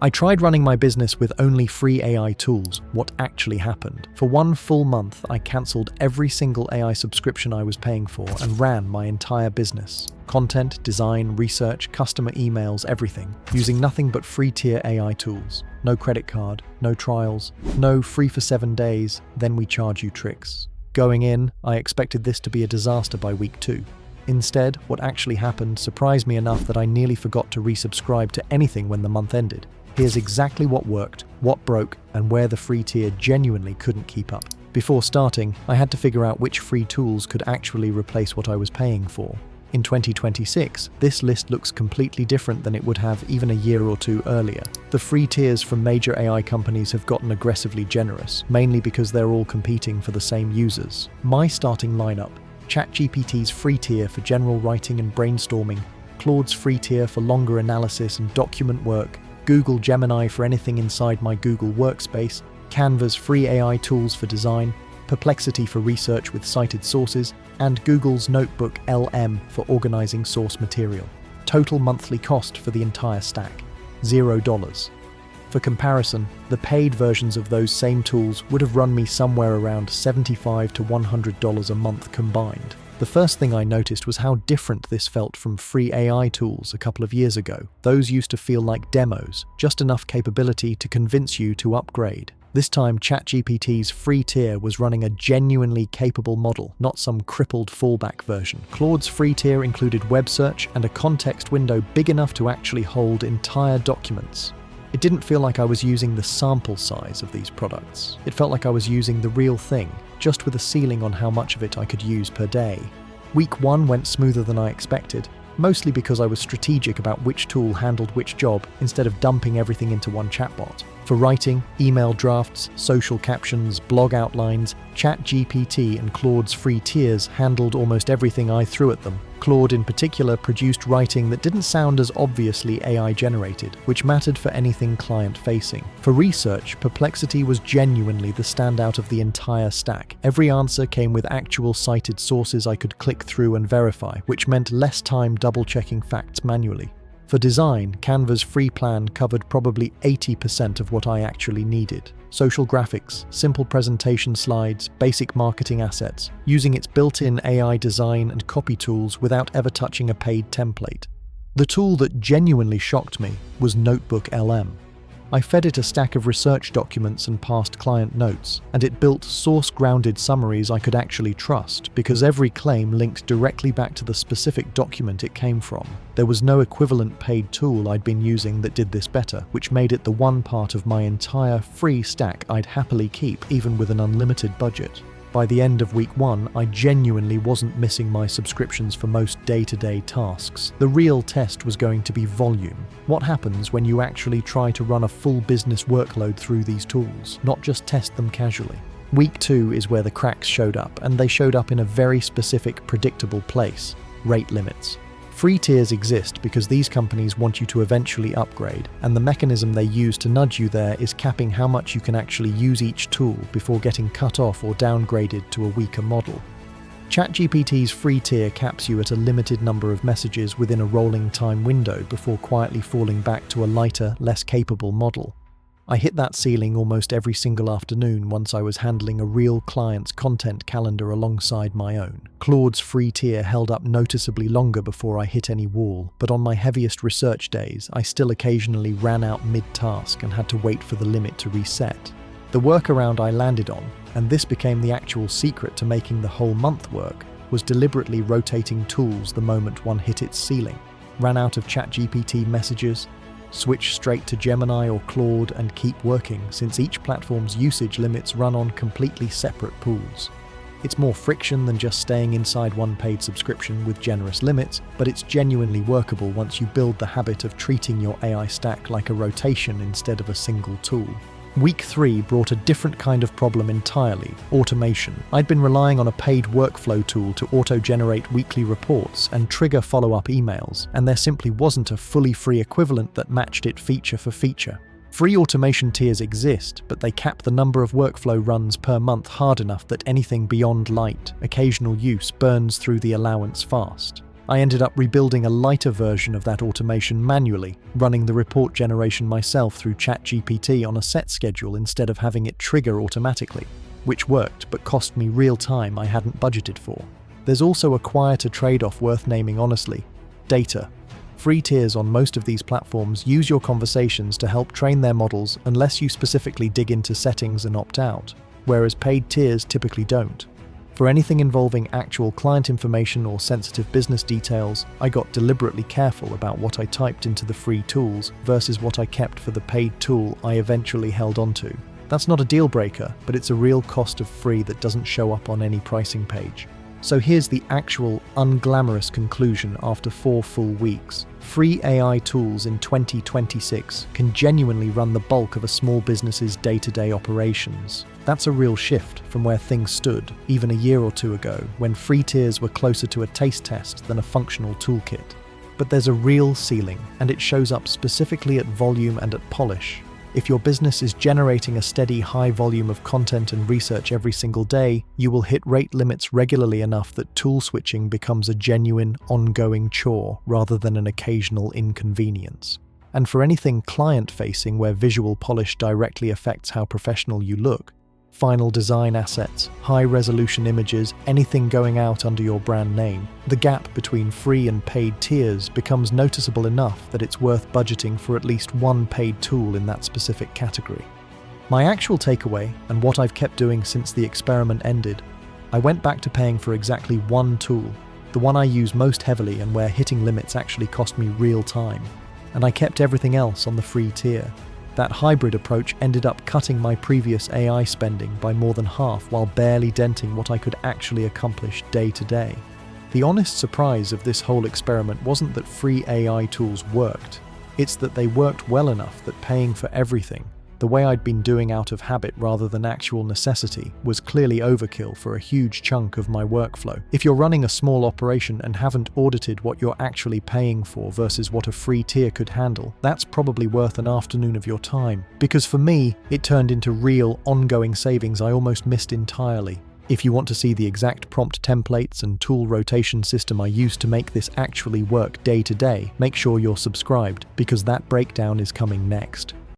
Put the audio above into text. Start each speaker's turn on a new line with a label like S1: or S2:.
S1: I tried running my business with only free AI tools. What actually happened? For 1 full month, I cancelled every single AI subscription I was paying for and ran my entire business. Content, design, research, customer emails, everything, using nothing but free tier AI tools. No credit card, no trials, no free for 7 days, then we charge you tricks. Going in, I expected this to be a disaster by week 2. Instead, what actually happened surprised me enough that I nearly forgot to resubscribe to anything when the month ended. Here's exactly what worked, what broke, and where the free tier genuinely couldn't keep up. Before starting, I had to figure out which free tools could actually replace what I was paying for. In 2026, this list looks completely different than it would have even a year or 2 earlier. The free tiers from major AI companies have gotten aggressively generous, mainly because they're all competing for the same users. My starting lineup: ChatGPT's free tier for general writing and brainstorming, Claude's free tier for longer analysis and document work, Google Gemini for anything inside my Google workspace, Canva's free AI tools for design, Perplexity for research with cited sources, and Google's NotebookLM for organizing source material. Total monthly cost for the entire stack: $0. For comparison, the paid versions of those same tools would have run me somewhere around $75 to $100 a month combined. The first thing I noticed was how different this felt from free AI tools a couple of years ago. Those used to feel like demos, just enough capability to convince you to upgrade. This time, ChatGPT's free tier was running a genuinely capable model, not some crippled fallback version. Claude's free tier included web search and a context window big enough to actually hold entire documents. It didn't feel like I was using the sample size of these products. It felt like I was using the real thing, just with a ceiling on how much of it I could use per day. Week 1 went smoother than I expected, mostly because I was strategic about which tool handled which job instead of dumping everything into one chatbot. For writing, email drafts, social captions, blog outlines, ChatGPT and Claude's free tiers handled almost everything I threw at them. Claude in particular produced writing that didn't sound as obviously AI generated, which mattered for anything client-facing. For research, Perplexity was genuinely the standout of the entire stack. Every answer came with actual cited sources I could click through and verify, which meant less time double-checking facts manually. For design, Canva's free plan covered probably 80% of what I actually needed. Social graphics, simple presentation slides, basic marketing assets, using its built-in AI design and copy tools without ever touching a paid template. The tool that genuinely shocked me was NotebookLM. I fed it a stack of research documents and past client notes, and it built source-grounded summaries I could actually trust because every claim linked directly back to the specific document it came from. There was no equivalent paid tool I'd been using that did this better, which made it the one part of my entire free stack I'd happily keep even with an unlimited budget. By the end of week 1, I genuinely wasn't missing my subscriptions for most day-to-day tasks. The real test was going to be volume. What happens when you actually try to run a full business workload through these tools, not just test them casually? Week 2 is where the cracks showed up, and they showed up in a very specific, predictable place: rate limits. Free tiers exist because these companies want you to eventually upgrade, and the mechanism they use to nudge you there is capping how much you can actually use each tool before getting cut off or downgraded to a weaker model. ChatGPT's free tier caps you at a limited number of messages within a rolling time window before quietly falling back to a lighter, less capable model. I hit that ceiling almost every single afternoon once I was handling a real client's content calendar alongside my own. Claude's free tier held up noticeably longer before I hit any wall, but on my heaviest research days, I still occasionally ran out mid-task and had to wait for the limit to reset. The workaround I landed on, and this became the actual secret to making the whole month work, was deliberately rotating tools the moment one hit its ceiling. Ran out of ChatGPT messages, switch straight to Gemini or Claude and keep working, since each platform's usage limits run on completely separate pools. It's more friction than just staying inside one paid subscription with generous limits, but it's genuinely workable once you build the habit of treating your AI stack like a rotation instead of a single tool. Week 3 brought a different kind of problem entirely: automation. I'd been relying on a paid workflow tool to auto-generate weekly reports and trigger follow-up emails, and there simply wasn't a fully free equivalent that matched it feature for feature. Free automation tiers exist, but they cap the number of workflow runs per month hard enough that anything beyond light, occasional use burns through the allowance fast. I ended up rebuilding a lighter version of that automation manually, running the report generation myself through ChatGPT on a set schedule instead of having it trigger automatically, which worked but cost me real time I hadn't budgeted for. There's also a quieter trade-off worth naming honestly: data. Free tiers on most of these platforms use your conversations to help train their models unless you specifically dig into settings and opt out, whereas paid tiers typically don't. For anything involving actual client information or sensitive business details, I got deliberately careful about what I typed into the free tools versus what I kept for the paid tool I eventually held onto. That's not a deal breaker, but it's a real cost of free that doesn't show up on any pricing page. So here's the actual unglamorous conclusion after 4 full weeks. Free AI tools in 2026 can genuinely run the bulk of a small business's day-to-day operations. That's a real shift from where things stood even a year or two ago, when free tiers were closer to a taste test than a functional toolkit. But there's a real ceiling, and it shows up specifically at volume and at polish. If your business is generating a steady high volume of content and research every single day, you will hit rate limits regularly enough that tool switching becomes a genuine, ongoing chore rather than an occasional inconvenience. And for anything client-facing where visual polish directly affects how professional you look, final design assets, high-resolution images, anything going out under your brand name, the gap between free and paid tiers becomes noticeable enough that it's worth budgeting for at least one paid tool in that specific category. My actual takeaway, and what I've kept doing since the experiment ended, I went back to paying for exactly one tool, the one I use most heavily and where hitting limits actually cost me real time, and I kept everything else on the free tier. That hybrid approach ended up cutting my previous AI spending by more than half while barely denting what I could actually accomplish day to day. The honest surprise of this whole experiment wasn't that free AI tools worked. It's that they worked well enough that paying for everything, the way I'd been doing out of habit rather than actual necessity, was clearly overkill for a huge chunk of my workflow. If you're running a small operation and haven't audited what you're actually paying for versus what a free tier could handle, that's probably worth an afternoon of your time. Because for me, it turned into real, ongoing savings I almost missed entirely. If you want to see the exact prompt templates and tool rotation system I used to make this actually work day to day, make sure you're subscribed, because that breakdown is coming next.